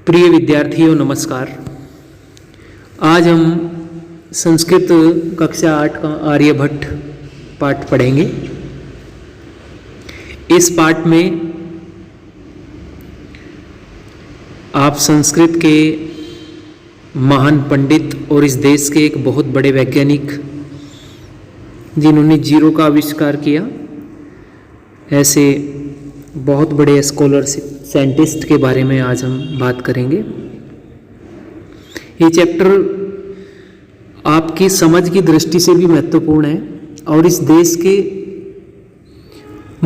प्रिय विद्यार्थियों नमस्कार। आज हम संस्कृत कक्षा 8 का आर्यभट्ट पाठ पढ़ेंगे। इस पाठ में आप संस्कृत के महान पंडित और इस देश के एक बहुत बड़े वैज्ञानिक जिन्होंने जीरो का आविष्कार किया, ऐसे बहुत बड़े स्कॉलर साइंटिस्ट के बारे में आज हम बात करेंगे। ये चैप्टर आपकी समझ की दृष्टि से भी महत्वपूर्ण है और इस देश के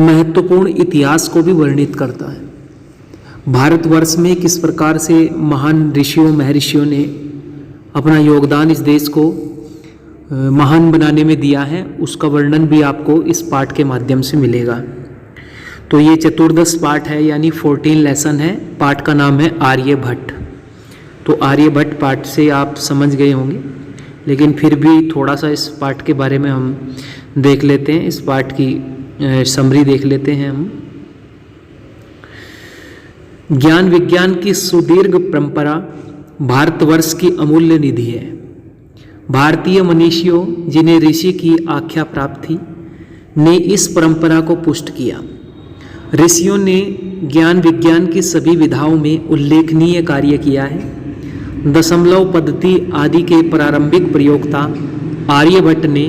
महत्वपूर्ण इतिहास को भी वर्णित करता है। भारतवर्ष में किस प्रकार से महान ऋषियों महर्षियों ने अपना योगदान इस देश को महान बनाने में दिया है, उसका वर्णन भी आपको इस पाठ के माध्यम से मिलेगा। तो ये चतुर्दश पाठ है, यानी 14 लेसन है। पाठ का नाम है आर्यभट्ट। तो आर्यभट्ट पाठ से आप समझ गए होंगे, लेकिन फिर भी थोड़ा सा इस पाठ के बारे में हम देख लेते हैं। इस पाठ की समरी देख लेते हैं हम। ज्ञान विज्ञान की सुदीर्घ परंपरा भारतवर्ष की अमूल्य निधि है। भारतीय मनीषियों, जिन्हें ऋषि की आख्या प्राप्त थी, ने इस परंपरा को पुष्ट किया। ऋषियों ने ज्ञान विज्ञान की सभी विधाओं में उल्लेखनीय कार्य किया है। दशमलव पद्धति आदि के प्रारंभिक प्रयोक्ता आर्यभट्ट ने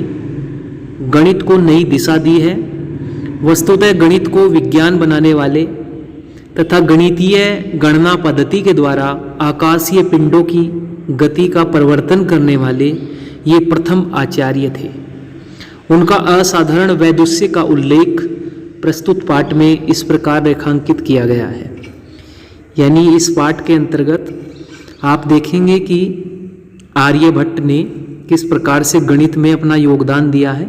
गणित को नई दिशा दी है। वस्तुतः गणित को विज्ञान बनाने वाले तथा गणितीय गणना पद्धति के द्वारा आकाशीय पिंडों की गति का परिवर्तन करने वाले ये प्रथम आचार्य थे। उनका असाधारण वैदुष्य का उल्लेख प्रस्तुत पाठ में इस प्रकार रेखांकित किया गया है। यानी इस पाठ के अंतर्गत आप देखेंगे कि आर्यभट्ट ने किस प्रकार से गणित में अपना योगदान दिया है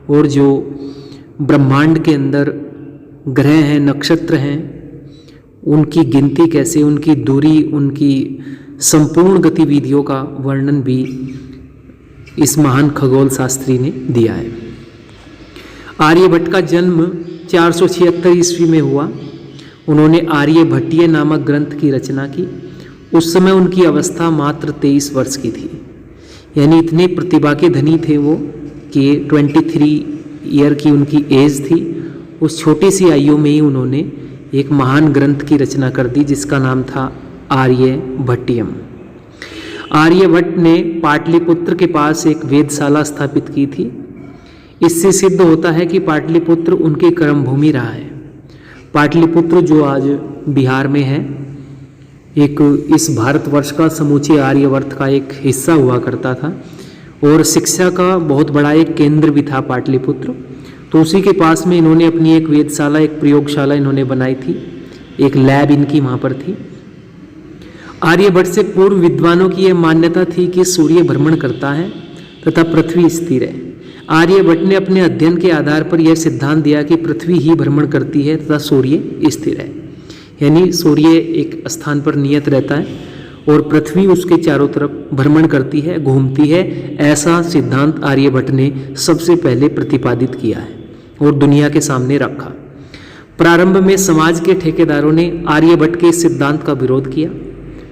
और जो ब्रह्मांड के अंदर ग्रह हैं, नक्षत्र हैं, उनकी गिनती कैसे, उनकी दूरी, उनकी संपूर्ण गतिविधियों का वर्णन भी इस महान खगोल शास्त्री ने दिया है। आर्यभट्ट का जन्म 476 ईस्वी में हुआ। उन्होंने आर्यभट्टीय नामक ग्रंथ की रचना की। उस समय उनकी अवस्था मात्र 23 वर्ष की थी। यानी इतने प्रतिभा के धनी थे वो कि 23 ईयर की उनकी एज थी। उस छोटी सी आयु में ही उन्होंने एक महान ग्रंथ की रचना कर दी, जिसका नाम था आर्यभट्टियम। आर्यभट्ट ने पाटलिपुत्र के पास एक वेधशाला स्थापित की थी। इससे सिद्ध होता है कि पाटलिपुत्र उनकी कर्मभूमि रहा है। पाटलिपुत्र जो आज बिहार में है, एक इस भारतवर्ष का समूचे आर्यवर्त का एक हिस्सा हुआ करता था और शिक्षा का बहुत बड़ा एक केंद्र भी था पाटलिपुत्र। तो उसी के पास में इन्होंने अपनी एक वेधशाला, एक प्रयोगशाला इन्होंने बनाई थी। एक लैब इनकी वहाँ पर थी। आर्यभट्ट से पूर्व विद्वानों की यह मान्यता थी कि सूर्य भ्रमण करता है तथा पृथ्वी स्थिर है। आर्यभट्ट ने अपने अध्ययन के आधार पर यह सिद्धांत दिया कि पृथ्वी ही भ्रमण करती है तथा सूर्य स्थिर है। यानी सूर्य एक स्थान पर नियत रहता है और पृथ्वी उसके चारों तरफ भ्रमण करती है, घूमती है। ऐसा सिद्धांत आर्यभट्ट ने सबसे पहले प्रतिपादित किया है और दुनिया के सामने रखा। प्रारंभ में समाज के ठेकेदारों ने आर्यभट्ट के सिद्धांत का विरोध किया,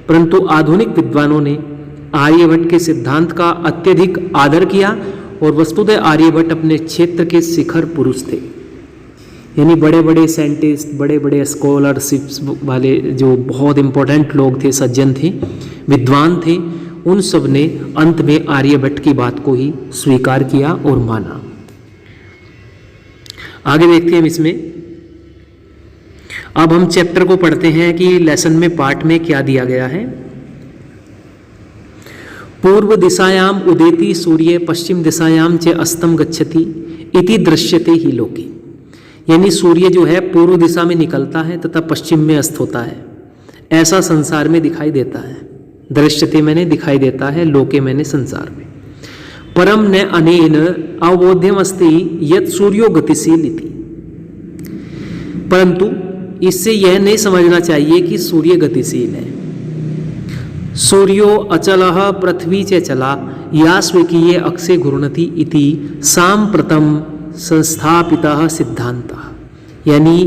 परंतु आधुनिक विद्वानों ने आर्यभट्ट के सिद्धांत का अत्यधिक आदर किया और वस्तुतः आर्यभट्ट अपने क्षेत्र के शिखर पुरुष थे। यानी बड़े बड़े साइंटिस्ट, बड़े बड़े स्कॉलरशिप्स वाले जो बहुत इंपॉर्टेंट लोग थे, सज्जन थे, विद्वान थे, उन सब ने अंत में आर्यभट्ट की बात को ही स्वीकार किया और माना। आगे देखते हैं हम इसमें। अब हम चैप्टर को पढ़ते हैं कि लेसन में, पाठ में क्या दिया गया है। पूर्व दिशायाम उदेति सूर्य पश्चिम दिशायाम च अस्तम गच्छति इति दृश्यते ही लोके। यानी सूर्य जो है पूर्व दिशा में निकलता है तथा पश्चिम में अस्त होता है। ऐसा संसार में दिखाई देता है। दृश्यते मैंने दिखाई देता है, लोके मैंने संसार में। परम न अनेन अवबोध्यम अस्ति यत् सूर्यो गतिशील इति। परंतु इससे यह नहीं समझना चाहिए कि सूर्य गतिशील है। सूर्यो अचलः पृथ्वी च चला या स्वीकीय अक्षे घूर्णति इति सांप्रतम संस्थापितः सिद्धांतः। यानी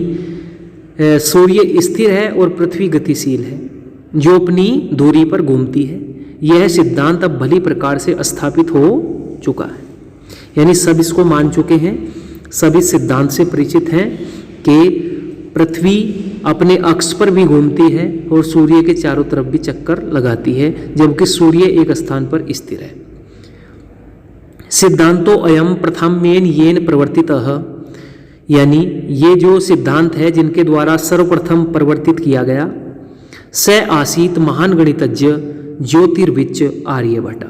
सूर्य स्थिर है और पृथ्वी गतिशील है। जो अपनी दूरी पर घूमती है। यह सिद्धांत अब भली प्रकार से स्थापित हो चुका है। यानी सब इसको मान चुके हैं, सब इस सिद्धांत से परिचित हैं कि पृथ्वी अपने अक्ष पर भी घूमती है और सूर्य के चारों तरफ भी चक्कर लगाती है, जबकि सूर्य एक स्थान पर स्थिर है। सिद्धांतो अयम प्रथमेन येन प्रवर्तितः, यानी ये जो सिद्धांत है जिनके द्वारा सर्वप्रथम परिवर्तित किया गया, स आसीत महान गणितज्ञ ज्योतिर्विच आर्यभट्ट।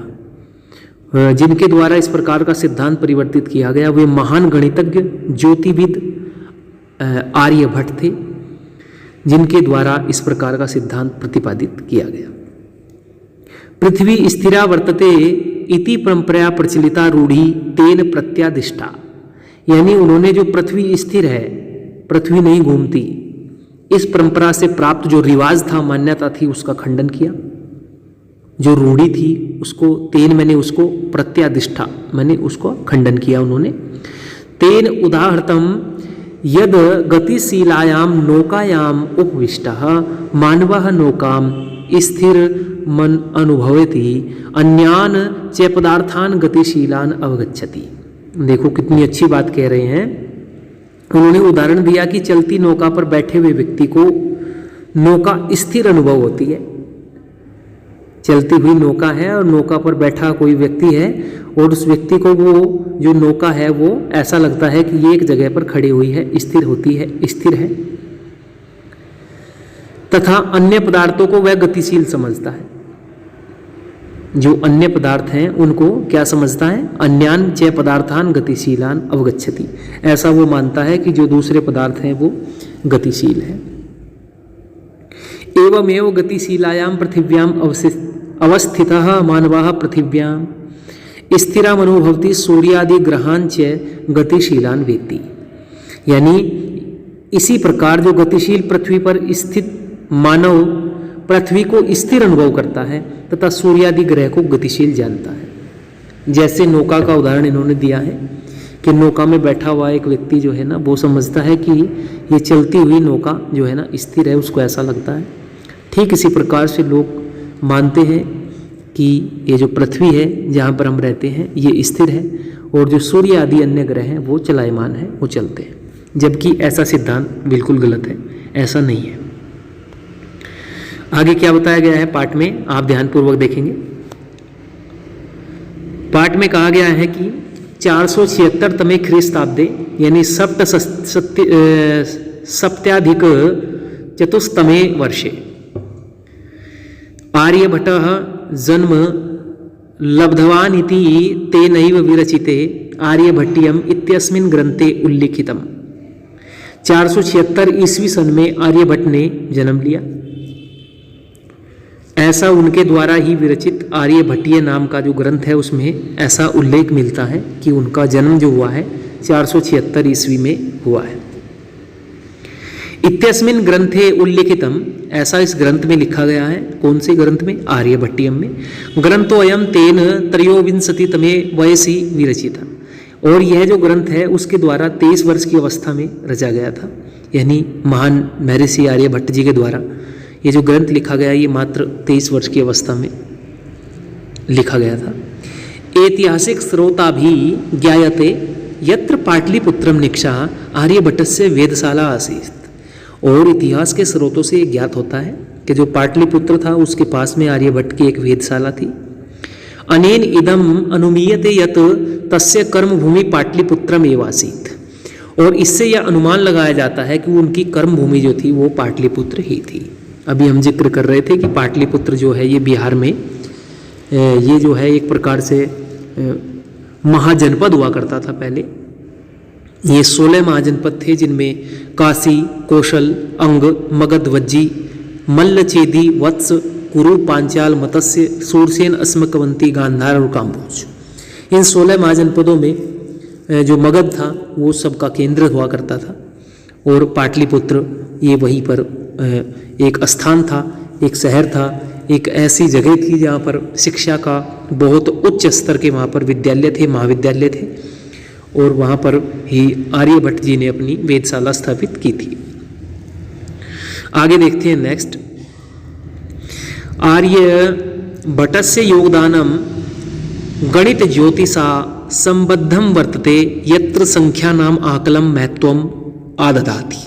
जिनके द्वारा इस प्रकार का सिद्धांत परिवर्तित किया गया वे महान गणितज्ञ ज्योतिविद आर्यभट्ट थे, जिनके द्वारा इस प्रकार का सिद्धांत प्रतिपादित किया गया। पृथ्वी स्थिरा वर्तते इति परंपरा प्रचलिता रूढ़ी तेन प्रत्यादिष्टा, यानी उन्होंने जो पृथ्वी स्थिर है, पृथ्वी नहीं घूमती, इस परंपरा से प्राप्त जो रिवाज था, मान्यता थी, उसका खंडन किया। जो रूढ़ी थी उसको तेन मैंने उसको प्रत्यादिष्ठा मैंने उसको खंडन किया उन्होंने। तेन उदाहरणतम यद गतिशीलायाम नौकायाम उपविष्टः मानवः नौकाम स्थिर मन अनुभवति अन्यान च पदार्थान गतिशीलान अवगच्छति। देखो कितनी अच्छी बात कह रहे हैं। उन्होंने उदाहरण दिया कि चलती नौका पर बैठे हुए व्यक्ति को नौका स्थिर अनुभव होती है। चलती हुई नौका है और नौका पर बैठा कोई व्यक्ति है और उस व्यक्ति को वो जो नौका है वो ऐसा लगता है कि ये एक जगह पर खड़ी हुई है, स्थिर होती है, स्थिर है। तथा अन्य पदार्थों को वह गतिशील समझता है। जो अन्य पदार्थ हैं उनको क्या समझता है? अन्यान च पदार्थान गतिशीलान अवगच्छति। ऐसा वो मानता है कि जो दूसरे पदार्थ हैं वो गतिशील है। एवमेव गतिशीलायाम पृथिव्याम अवस्थितः मानवः पृथिव्याम स्थिराम अनुभवति सूर्यादि ग्रहान च गतिशीलान वेत्ति। यानी इसी प्रकार जो गतिशील पृथ्वी पर स्थित मानव पृथ्वी को स्थिर अनुभव करता है तथा सूर्यादि ग्रह को गतिशील जानता है। जैसे नौका का उदाहरण इन्होंने दिया है कि नौका में बैठा हुआ एक व्यक्ति जो है ना वो समझता है कि ये चलती हुई नौका जो है ना स्थिर है, उसको ऐसा लगता है। ठीक इसी प्रकार से लोग मानते हैं कि ये जो पृथ्वी है जहाँ पर हम रहते हैं ये स्थिर है और जो सूर्य आदि अन्य ग्रह हैं वो चलायमान है, वो चलते हैं। जबकि ऐसा सिद्धांत बिल्कुल गलत है, ऐसा नहीं है। आगे क्या बताया गया है पाठ में, आप ध्यानपूर्वक देखेंगे। पाठ में कहा गया है कि 476 ख्रीस्ताब्दे यानी सप्त्याधिक चतुस्तमे वर्षे आर्यभट्टः जन्म लब्धवान् इति तेनैव विरचिते आर्यभट्टियम इत्यस्मिन् ग्रंथे उल्लिखितम्। 476 ईस्वी सन में आर्यभट्ट ने जन्म लिया। ऐसा उनके द्वारा ही विरचित आर्यभट्टीय नाम का जो ग्रंथ है उसमें ऐसा उल्लेख मिलता है कि उनका जन्म जो हुआ है 476 ईस्वी में हुआ है। इत्यस्मिन् ग्रंथे उल्लिखितम, ऐसा इस ग्रंथ में लिखा गया है। कौन से ग्रंथ में? आर्यभट्टियम में। ग्रंथोऽयं तेन त्रयोविंशतितमे वयसि विरचिता, और यह जो ग्रंथ है उसके द्वारा 23 वर्ष की अवस्था में रचा गया था। यानी महान महर्षि आर्यभट्ट जी के द्वारा ये जो ग्रंथ लिखा गया ये मात्र 23 वर्ष की अवस्था में लिखा गया था। ऐतिहासिक स्रोता भी ज्ञायते यत्र पाटलिपुत्रम निक्षा आर्यभट्टस्य वेदशाला आसीत्। और इतिहास के स्रोतों से ज्ञात होता है कि जो पाटलिपुत्र था उसके पास में आर्यभट्ट की एक वेदशाला थी। अनेन इदम अनुमीयते यत तस्य कर्मभूमि पाटलिपुत्रम एव आसीत्। और इससे यह अनुमान लगाया जाता है कि उनकी कर्मभूमि जो थी वो पाटलिपुत्र ही थी। अभी हम जिक्र कर रहे थे कि पाटलिपुत्र जो है ये बिहार में ये जो है एक प्रकार से महाजनपद हुआ करता था पहले। ये 16 महाजनपद थे जिनमें काशी, कौशल, अंग, मगध, वज्जी, मल्लचेदी, वत्स, कुरु, पांचाल, मत्स्य, सूरसेन, अस्मकवंती, गांधार और काम्बोज। इन 16 महाजनपदों में जो मगध था वो सबका केंद्र हुआ करता था और पाटलिपुत्र ये वहीं पर एक स्थान था, एक शहर था, एक ऐसी जगह थी जहाँ पर शिक्षा का बहुत उच्च स्तर के वहाँ पर विद्यालय थे, महाविद्यालय थे और वहाँ पर ही आर्यभट्ट जी ने अपनी वेदशाला स्थापित की थी। आगे देखते हैं नेक्स्ट। आर्यभट्टस्य योगदानं गणित ज्योतिषा संबद्धं वर्तते यत्र संख्यानाम आकलं महत्वम आददाति।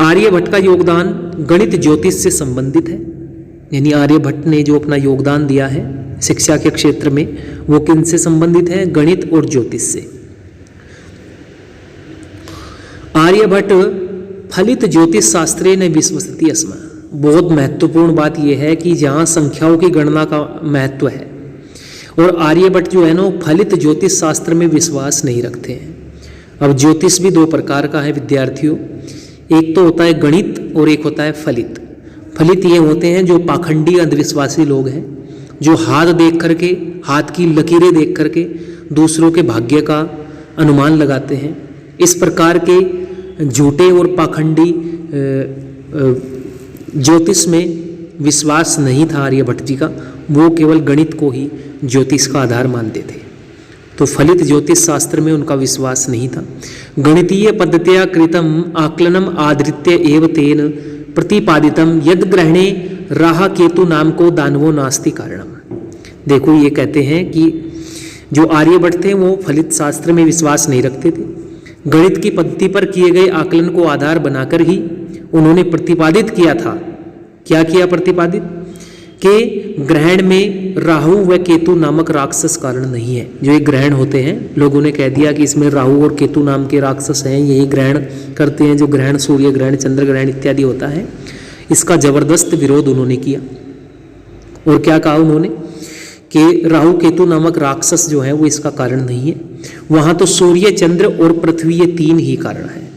आर्यभट्ट का योगदान गणित ज्योतिष से संबंधित है, यानी आर्यभट्ट ने जो अपना योगदान दिया है शिक्षा के क्षेत्र में वो किन से संबंधित है? गणित और ज्योतिष से। आर्यभट्ट फलित ज्योतिष शास्त्रे न विश्वसति अस्म। बहुत महत्वपूर्ण बात यह है कि जहाँ संख्याओं की गणना का महत्व है और आर्यभट्ट जो है ना फलित ज्योतिष शास्त्र में विश्वास नहीं रखते हैं। अब ज्योतिष भी दो प्रकार का है विद्यार्थियों, एक तो होता है गणित और एक होता है फलित। फलित ये होते हैं जो पाखंडी अंधविश्वासी लोग हैं, जो हाथ देख करके, हाथ की लकीरें देख करके दूसरों के भाग्य का अनुमान लगाते हैं। इस प्रकार के झूठे और पाखंडी ज्योतिष में विश्वास नहीं था आर्यभट्ट जी का, वो केवल गणित को ही ज्योतिष का आधार मानते थे। तो फलित ज्योतिष शास्त्र में उनका विश्वास नहीं था। गणितीय पद्धत्या कृतम आकलनम आधृत्य एव तेन प्रतिपादितम यद ग्रहणे राह केतु नाम को दानवो नास्ति कारणम। देखो ये कहते हैं कि जो आर्यभट्ट थे वो फलित शास्त्र में विश्वास नहीं रखते थे। गणित की पद्धति पर किए गए आकलन को आधार बनाकर ही उन्होंने प्रतिपादित किया था। क्या किया प्रतिपादित? कि ग्रहण में राहु व केतु नामक राक्षस कारण नहीं है। जो ये ग्रहण होते हैं लोगों ने कह दिया कि इसमें राहु और केतु नाम के राक्षस हैं, यही ग्रहण करते हैं। जो ग्रहण सूर्य ग्रहण, चंद्र ग्रहण इत्यादि होता है, इसका जबरदस्त विरोध उन्होंने किया। और क्या कहा उन्होंने कि राहु केतु नामक राक्षस जो है वो इसका कारण नहीं है। वहां तो सूर्य चंद्र और पृथ्वी ये तीन ही कारण है।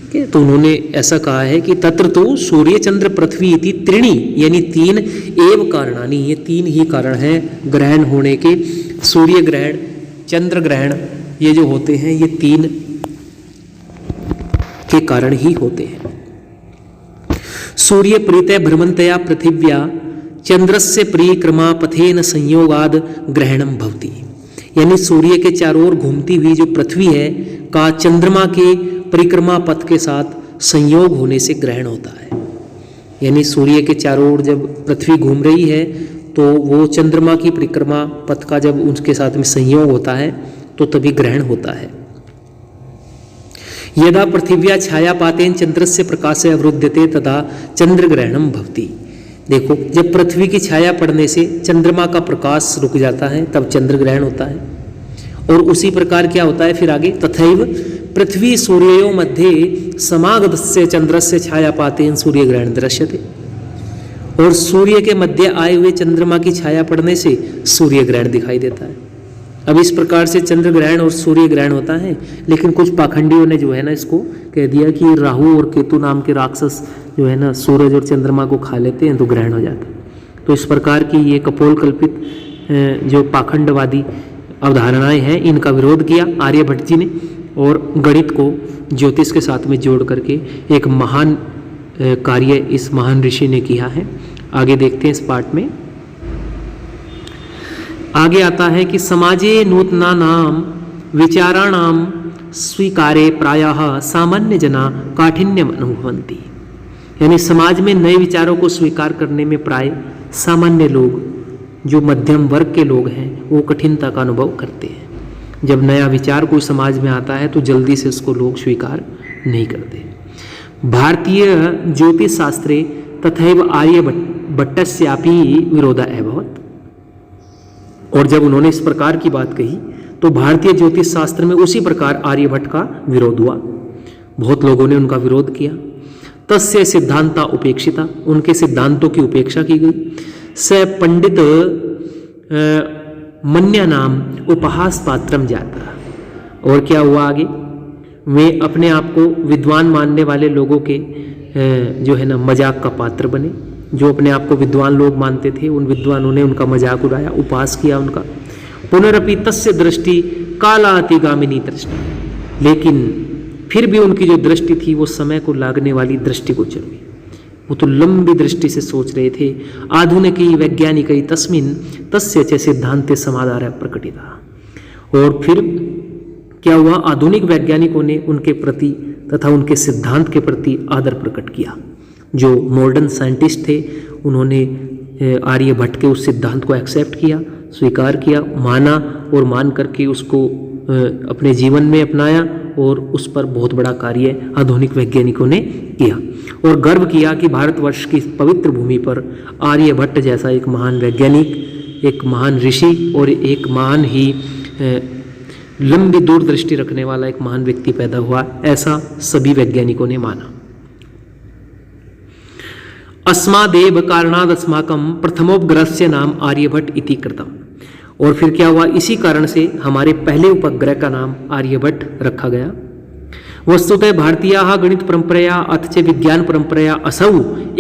ठीक है, तो उन्होंने ऐसा कहा है कि तत्र तो सूर्य चंद्र पृथ्वी इति त्रीणि, यानी तीन एव कारणानि, ये तीन ही कारण हैं ग्रहण होने के। सूर्य ग्रहण, चंद्र ग्रहण ये जो होते हैं ये तीन के कारण ही होते हैं। सूर्य प्रीतय भ्रमंतया पृथिव्या चंद्रस्य परिक्रमा पथेन संयोगाद ग्रहणम भवति। यानी सूर्य के चारों ओर घूमती हुई जो पृथ्वी है का चंद्रमा के परिक्रमा पथ के साथ संयोग होने से ग्रहण होता है। यानी सूर्य के चारों ओर जब पृथ्वी घूम रही है तो वो चंद्रमा की परिक्रमा पथ का जब उसके साथ में संयोग होता है तो तभी ग्रहण होता है। यदा पृथिव्या छायापातेन चंद्रस्य प्रकाशे अवरुध्यते तदा चंद्र ग्रहणम भवति। देखो जब पृथ्वी की छाया पड़ने से चंद्रमा का प्रकाश रुक जाता है तब चंद्र ग्रहण होता है। और उसी प्रकार क्या होता है फिर आगे, तथैव पृथ्वी सूर्यों मध्ये समागतस्य चंद्रस्य छायापातेन सूर्य ग्रहण दृश्यते। और सूर्य के मध्य आए हुए चंद्रमा की छाया पड़ने से सूर्य ग्रहण दिखाई देता है। अब इस प्रकार से चंद्र ग्रहण और सूर्य ग्रहण होता है। लेकिन कुछ पाखंडियों ने जो है ना इसको कह दिया कि राहु और केतु नाम के राक्षस जो है ना सूरज और चंद्रमा को खा लेते हैं तो ग्रहण हो जाता है। तो इस प्रकार की ये कपोल कल्पित जो पाखंडवादी अवधारणाएं हैं इनका विरोध किया आर्यभट्ट जी ने और गणित को ज्योतिष के साथ में जोड़ करके एक महान कार्य इस महान ऋषि ने किया है। आगे देखते हैं इस पाठ में। आगे आता है कि समाजे नूतनानां विचाराणां स्वीकारे प्रायः सामान्य जना काठिन्यम अनुभवन्ति। यानी समाज में नए विचारों को स्वीकार करने में प्राय सामान्य लोग, जो मध्यम वर्ग के लोग हैं, वो कठिनता का अनुभव करते हैं। जब नया विचार कोई समाज में आता है तो जल्दी से उसको लोग स्वीकार नहीं करते। भारतीय ज्योतिष शास्त्रे तथैव आर्यभट्टस्यापि विरोधा अभवत्। और जब उन्होंने इस प्रकार की बात कही तो भारतीय ज्योतिष शास्त्र में उसी प्रकार आर्यभट्ट का विरोध हुआ। बहुत लोगों ने उनका विरोध किया। तस्य सिद्धांता उपेक्षिता, उनके सिद्धांतों की उपेक्षा की गई। स पंडित मन्या नाम उपहास पात्रम जाता। और क्या हुआ आगे, वे अपने आप को विद्वान मानने वाले लोगों के जो है ना मजाक का पात्र बने। जो अपने आप को विद्वान लोग मानते थे उन विद्वानों ने उनका मजाक उड़ाया, उपहास किया उनका। पुनरपि तस्य दृष्टि कालातिगामिनी दृष्टि, लेकिन फिर भी उनकी जो दृष्टि थी वो समय को लागने वाली दृष्टि को चल रही। वो तो लंबी दृष्टि से सोच रहे थे। आधुनिकी वैज्ञानिकी तस्मिन तस्य च सिद्धांते समाधार प्रकटिता। और फिर क्या हुआ, आधुनिक वैज्ञानिकों ने उनके प्रति तथा उनके सिद्धांत के प्रति आदर प्रकट किया। जो मॉडर्न साइंटिस्ट थे उन्होंने आर्यभट्ट के उस सिद्धांत को एक्सेप्ट किया, स्वीकार किया, माना और मान करके उसको अपने जीवन में अपनाया और उस पर बहुत बड़ा कार्य आधुनिक वैज्ञानिकों ने किया और गर्व किया कि भारतवर्ष की पवित्र भूमि पर आर्यभट्ट जैसा एक महान वैज्ञानिक, एक महान ऋषि और एक महान ही लंबी दूरदृष्टि रखने वाला एक महान व्यक्ति पैदा हुआ, ऐसा सभी वैज्ञानिकों ने माना। अस्मादेव कारणाद अस्माकं प्रथमोपग्रहस्य नाम आर्यभट्ट इति कृतम्। और फिर क्या हुआ, इसी कारण से हमारे पहले उपग्रह का नाम आर्यभट्ट रखा गया। वस्तुतः भारतीयाः गणित परंपरया अथ च विज्ञान परंपरया असौ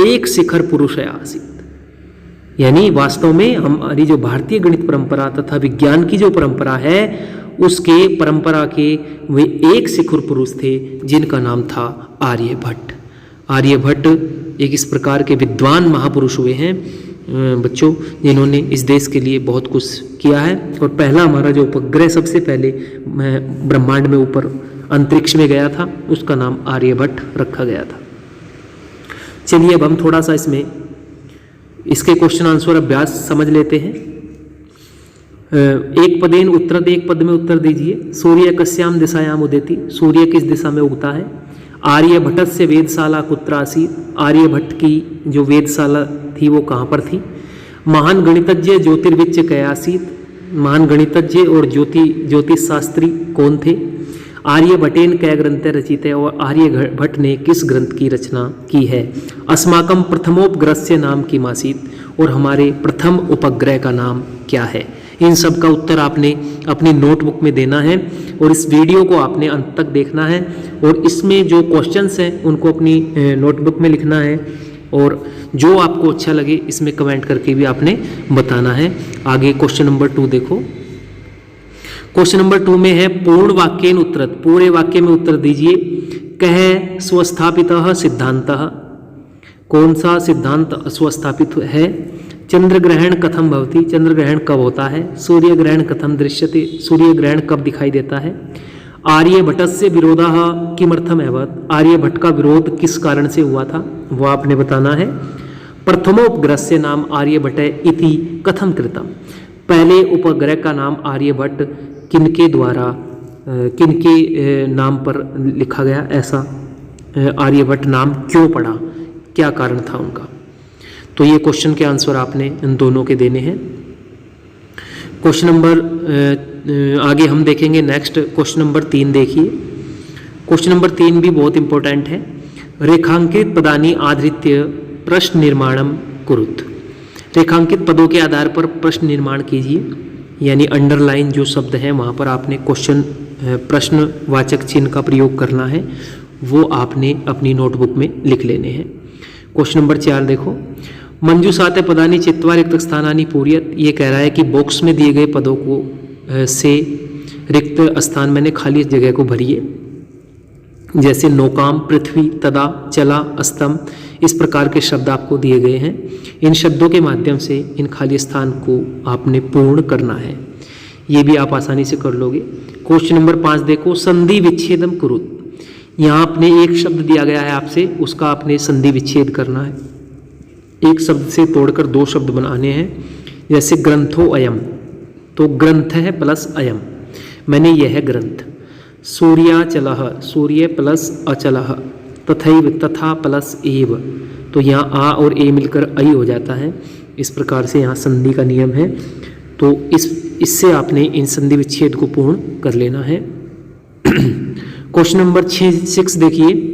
एक शिखर पुरुषया आसीत्। यानी वास्तव में हमारी जो भारतीय गणित परंपरा तथा विज्ञान की जो परंपरा है उसके परंपरा के वे एक शिखर पुरुष थे जिनका नाम था आर्यभट्ट। आर्यभट्ट एक इस प्रकार के विद्वान महापुरुष हुए हैं बच्चों, जिन्होंने इस देश के लिए बहुत कुछ किया है। और पहला हमारा जो उपग्रह सबसे पहले ब्रह्मांड में ऊपर अंतरिक्ष में गया था उसका नाम आर्यभट्ट रखा गया था। चलिए अब हम थोड़ा सा इसके क्वेश्चन आंसर अभ्यास समझ लेते हैं। एक पदेन उत्तर, एक पद में उत्तर दीजिए। सूर्य कस्याम दिशायाम उदेति, सूर्य किस दिशा में उगता है। आर्यभट्टस्य वेदशाला कुत्र आसीत्, आर्यभट्ट की जो वेदशाला थी वो कहाँ पर थी। महान गणितज्ञ ज्योतिर्विच्य कया आसीत्, महान गणितज्ञ और ज्योतिष शास्त्री कौन थे। आर्यभट्टेन कै ग्रंथ रचित है, और आर्यभट्ट ने किस ग्रंथ की रचना की है। अस्माकं प्रथमोपग्रहस्य नाम किम आसीत्, और हमारे प्रथम उपग्रह का नाम क्या है। इन सब का उत्तर आपने अपनी नोटबुक में देना है और इस वीडियो को आपने अंत तक देखना है और इसमें जो क्वेश्चंस हैं उनको अपनी नोटबुक में लिखना है और जो आपको अच्छा लगे इसमें कमेंट करके भी आपने बताना है। आगे क्वेश्चन नंबर 2 देखो। क्वेश्चन नंबर 2 में है पूर्ण वाक्येन उत्तरत, पूरे वाक्य में उत्तर दीजिए। कह स्वस्थापितः सिद्धांतः, कौन सा सिद्धांत स्वस्थापित है। चंद्र ग्रहण कथम भवति, चंद्र ग्रहण कब होता है। सूर्य ग्रहण कथम दृश्यते, सूर्य ग्रहण कब दिखाई देता है। आर्यभट्टस्य विरोधः किमर्थम एवत्, आर्यभट्ट का विरोध किस कारण से हुआ था वो आपने बताना है। प्रथमोपग्रहस्य नाम आर्यभट्ट इति कथम कृतम, पहले उपग्रह का नाम आर्यभट्ट किनके द्वारा किनके नाम पर लिखा गया, ऐसा आर्यभट्ट नाम क्यों पड़ा, क्या कारण था उनका। तो ये क्वेश्चन के आंसर आपने इन दोनों के देने हैं। क्वेश्चन नंबर आगे हम देखेंगे नेक्स्ट क्वेश्चन नंबर 3 देखिए। क्वेश्चन नंबर 3 भी बहुत इंपॉर्टेंट है। रेखांकित पदानि आधृत्य प्रश्न निर्माणम कुरुत, रेखांकित पदों के आधार पर प्रश्न निर्माण कीजिए, यानी अंडरलाइन जो शब्द हैं वहाँ पर आपने प्रश्नवाचक चिन्ह का प्रयोग करना है, वो आपने अपनी नोटबुक में लिख लेने हैं। क्वेश्चन नंबर 4 देखो। मंजूषाते पदानि चित्वा रिक्त स्थानानि पूरयत, ये कह रहा है कि बॉक्स में दिए गए पदों को से रिक्त स्थान मैंने खाली जगह को भरिए। जैसे नौकाम, पृथ्वी, तदा, चला, अस्तम, इस प्रकार के शब्द आपको दिए गए हैं। इन शब्दों के माध्यम से इन खाली स्थान को आपने पूर्ण करना है, ये भी आप आसानी से कर लोगे। क्वेश्चन नंबर 5 देखो। संधि विच्छेदम कुरुत, यहाँ आपने एक शब्द दिया गया है आपसे, उसका आपने संधि विच्छेद करना है। एक शब्द से तोड़कर 2 शब्द बनाने हैं। जैसे ग्रंथो अयम, तो ग्रंथ है प्लस अयम, मैंने यह है ग्रंथ। सूर्याचलः, सूर्य प्लस अचलः, तथैव, तथा प्लस एव, तो यहाँ आ और ए मिलकर ऐ हो जाता है। इस प्रकार से यहाँ संधि का नियम है, तो इससे आपने इन संधि विच्छेद को पूर्ण कर लेना है। क्वेश्चन नंबर 6 देखिए।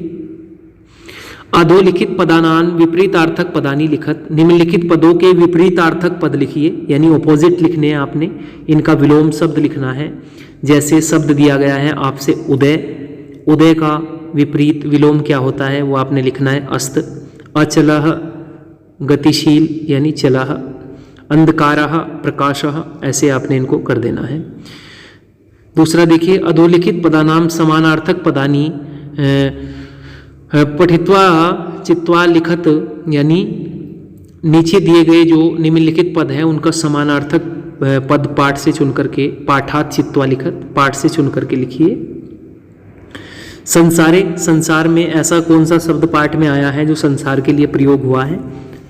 अधोलिखित पदानान विपरीतार्थक पदानी लिखत, निम्नलिखित पदों के विपरीतार्थक पद लिखिए, यानी ऑपोजिट लिखने हैं आपने, इनका विलोम शब्द लिखना है। जैसे शब्द दिया गया है आपसे उदय, उदय का विपरीत विलोम क्या होता है वो आपने लिखना है अस्त। अचलः गतिशील यानी चलः, अंधकारः प्रकाशः, ऐसे आपने इनको कर देना है। दूसरा देखिए। अधोलिखित पदानाम समानार्थक पदानी पठित्वा चित्वा लिखत, यानी नीचे दिए गए जो निम्नलिखित पद हैं उनका समानार्थक पद पाठ से चुन करके, पाठात चित्वा लिखत, पाठ से चुन करके लिखिए। संसारे, संसार में ऐसा कौन सा शब्द पाठ में आया है जो संसार के लिए प्रयोग हुआ है,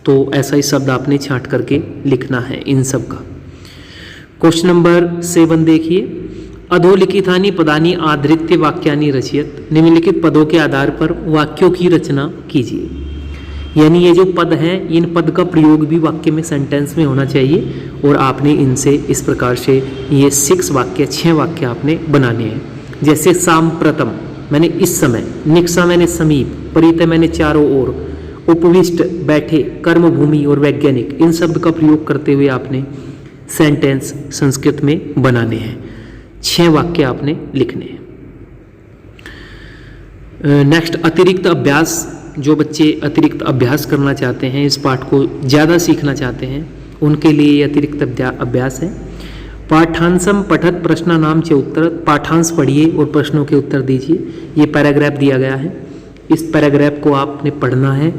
तो ऐसा ही शब्द आपने छांट करके लिखना है इन सब का। क्वेश्चन नंबर 7 देखिए, अधोलिखितानि पदानि आधृत्य वाक्यानि रचयत। निम्नलिखित पदों के आधार पर वाक्यों की रचना कीजिए। यानी ये जो पद हैं, इन पद का प्रयोग भी वाक्य में, सेंटेंस में होना चाहिए और आपने इनसे इस प्रकार से ये 6 वाक्य आपने बनाने हैं। जैसे सांप्रतम मैंने इस समय, निक्सा मैंने समीप, परित मैंने चारों ओर, उपविष्ट बैठे, कर्मभूमि और वैज्ञानिक, इन शब्द का प्रयोग करते हुए आपने सेंटेंस संस्कृत में बनाने हैं। 6 वाक्य आपने लिखने हैं। नेक्स्ट, अतिरिक्त अभ्यास। जो बच्चे अतिरिक्त अभ्यास करना चाहते हैं, इस पाठ को ज़्यादा सीखना चाहते हैं, उनके लिए ये अतिरिक्त अभ्यास है। पाठांशम पठत प्रश्नानाम च उत्तर। पाठांश पढ़िए और प्रश्नों के उत्तर दीजिए। ये पैराग्राफ दिया गया है, इस पैराग्राफ को आपने पढ़ना है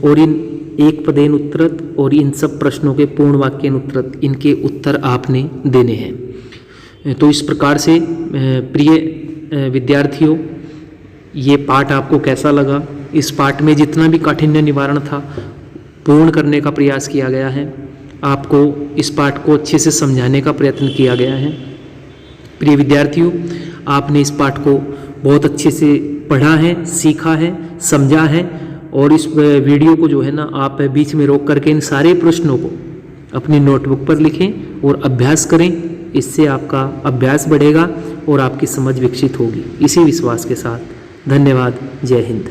और इन एक पदेन उत्तरत और इन सब प्रश्नों के पूर्ण वाक्यन उत्तरत, इनके उत्तर आपने देने हैं। तो इस प्रकार से प्रिय विद्यार्थियों, ये पाठ आपको कैसा लगा? इस पाठ में जितना भी काठिन्य निवारण था पूर्ण करने का प्रयास किया गया है। आपको इस पाठ को अच्छे से समझाने का प्रयत्न किया गया है। प्रिय विद्यार्थियों, आपने इस पाठ को बहुत अच्छे से पढ़ा है, सीखा है, समझा है और इस वीडियो को जो है ना, आप बीच में रोक करके इन सारे प्रश्नों को अपनी नोटबुक पर लिखें और अभ्यास करें। इससे आपका अभ्यास बढ़ेगा और आपकी समझ विकसित होगी। इसी विश्वास के साथ धन्यवाद। जय हिंद।